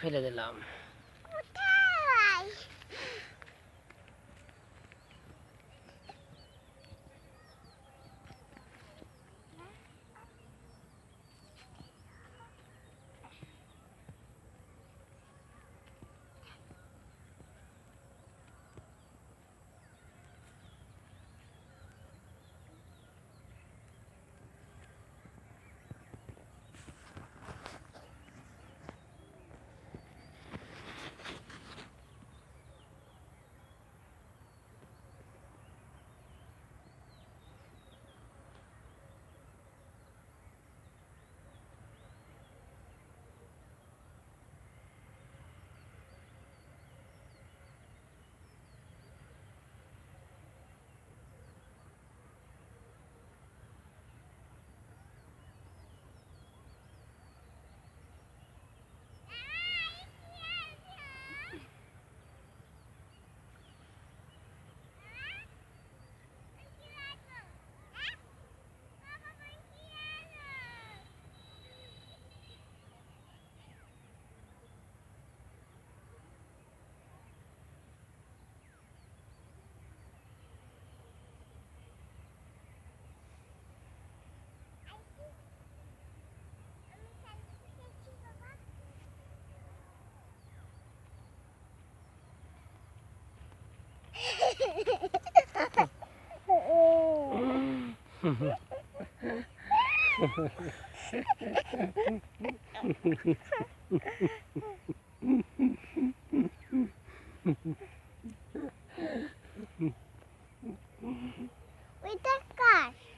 ফেলে দিলাম।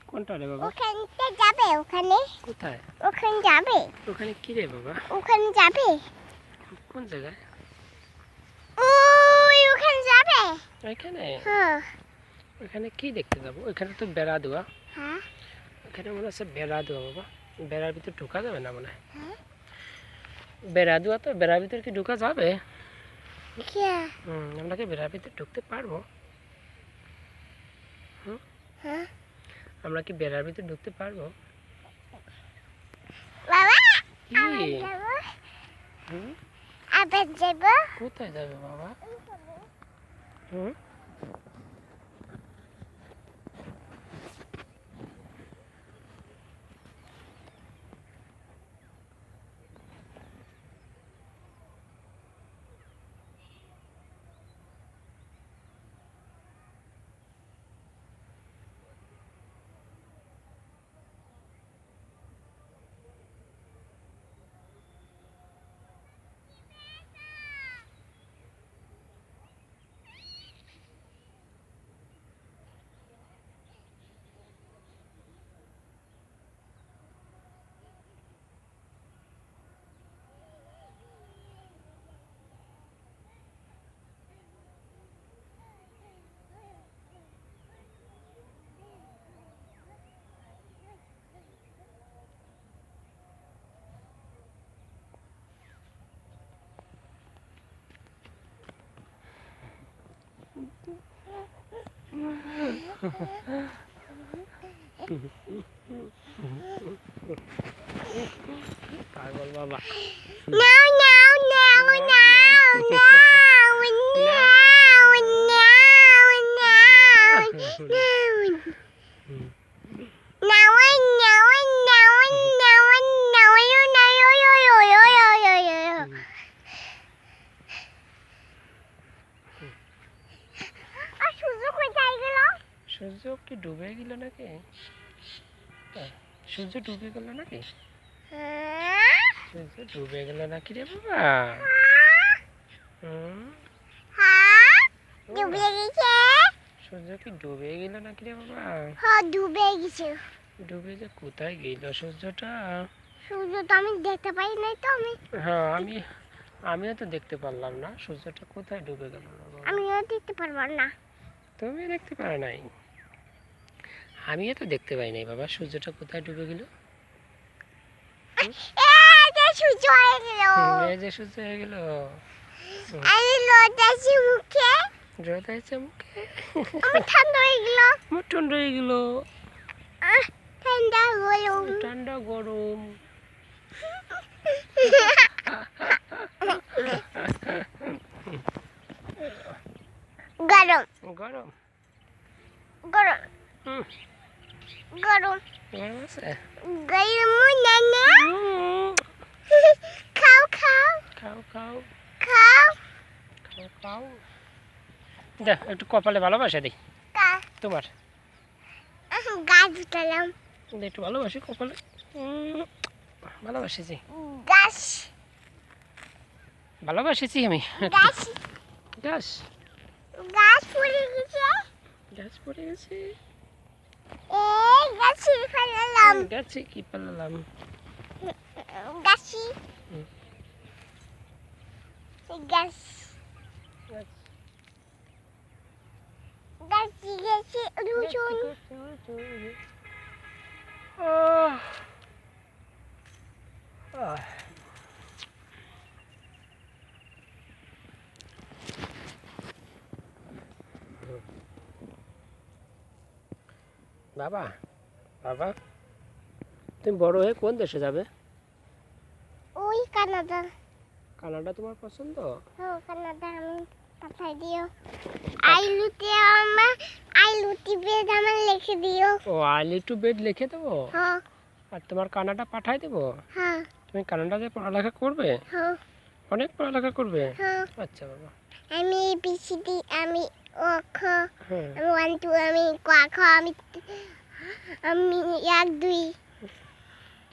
কোনটা রে বাবা? ওখানে যাবে ওখানে। কোথায়? ওখানে যাবে। ওখানে কি রে বাবা? ওখানে যাবে। কোন জায়গায়? ওই ওখানে যাবে। ওইখানে? হ্যাঁ। ওইখানে কি দেখতে যাবো? ওইখানে তো বেড়া দেওয়া। হ্যাঁ। ওখানে মনে হচ্ছে বেড়া দেওয়া বাবা। বেড়ার ভিতর ঢোকা যাবে না মনে হয়। হ্যাঁ। বেড়া দেওয়া তো, বেড়ার ভিতর কি ঢোকা যাবে? হ্যাঁ। আমরা কি বেড়ার ভিতর ঢুকতে পারবো? হ্যাঁ। আমরা কি বেড়ার ভিতর ঢুকতে পারবো? বাবা কি? আবার যাব। কোথায় যাবে বাবা? হুম? পাগল বাবা। নাও নাও নাও নাও নাও নাও সূর্য কি ডুবে গেল নাকি? সূর্য ডুবে গেল নাকি? সূর্য ডুবে গেল নাকি রে বাবা? সূর্য কি ডুবে গেল নাকি রে বাবা? হ্যাঁ ডুবে গেছে। ডুবে যে কোথায় গেল সূর্যটা? সূর্য তো আমি দেখতে পাই নাই তো আমি। হ্যাঁ আমিও তো দেখতে পারলাম না সূর্যটা কোথায় ডুবে গেল। আমিও দেখতে পারবো না। তুমি দেখতে পারো নাই? আমিও তো দেখতে পাই নাই বাবা সূর্যটা কোথায় ডুবে গেল। সূর্য হয়ে গেল। এই যে সূর্য হয়ে গেল। রোদ আছে মুখে। রোদ আছে মুখে। আমার ঠান্ডা হয়ে গেল। আমার ঠান্ডা হয়ে গেল। ঠান্ডা গরম। ঠান্ডা গরম। গরম গরম গরম হুম, গরম গরম আছে গরম নানা হুম, খাও খাও খাও খাও খাও খাও খাও দেখ একটু কপালে ভালোবাসা দিই কা তোমার গাছ উঠালাম দে, একটু ভালোবাসি কপালে ভালোবাসেছি গাছ ভালোবাসেছি আমি গাছ গাছ গাছ পড়ে গেছে গাছ পড়ে গেছে এই গাছি ফেলালাম গাছে কি পালালাম গাছি হুম। গাছ গাছি গেছে রুচুন বাবা বাবা তুমি বড় হয়ে কোন দেশে যাবে ওই কানাডা কানাডা তোমার পছন্দ ও কানাডা আমি পাঠাই দিও আইলুতে আমার আইলুটি বেদ আমার লিখে দিও ও আইলি টু বেড লিখে দেবো হ্যাঁ আর তোমার কানাডা পাঠাই দেবো হ্যাঁ তুমি কানাডাতে পড়ালেখা করবে হ্যাঁ অনেক পড়ালেখা করবে হ্যাঁ আচ্ছা বাবা আমি বিসিডি আমি ও খ হ্যাঁ আমি 1 2 আমি ক খ আমি আমি 1 2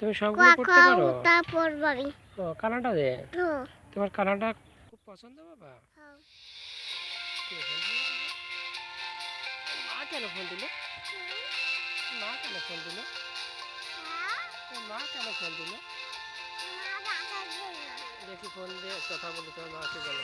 তুমি ক সবগুলো খ পড়তে পারো উতা পড়ব আমি ও কানাডাতে হ্যাঁ তোমার কানাডা খুব পছন্দ বাবা হ্যাঁ কে ফোন দিল? মা কেন ফোন দিল মা কেন ফোন দিল মা কেন ফোন দিল দেখি ফোন দিয়ে কথা বলি তোমার মাকে বলো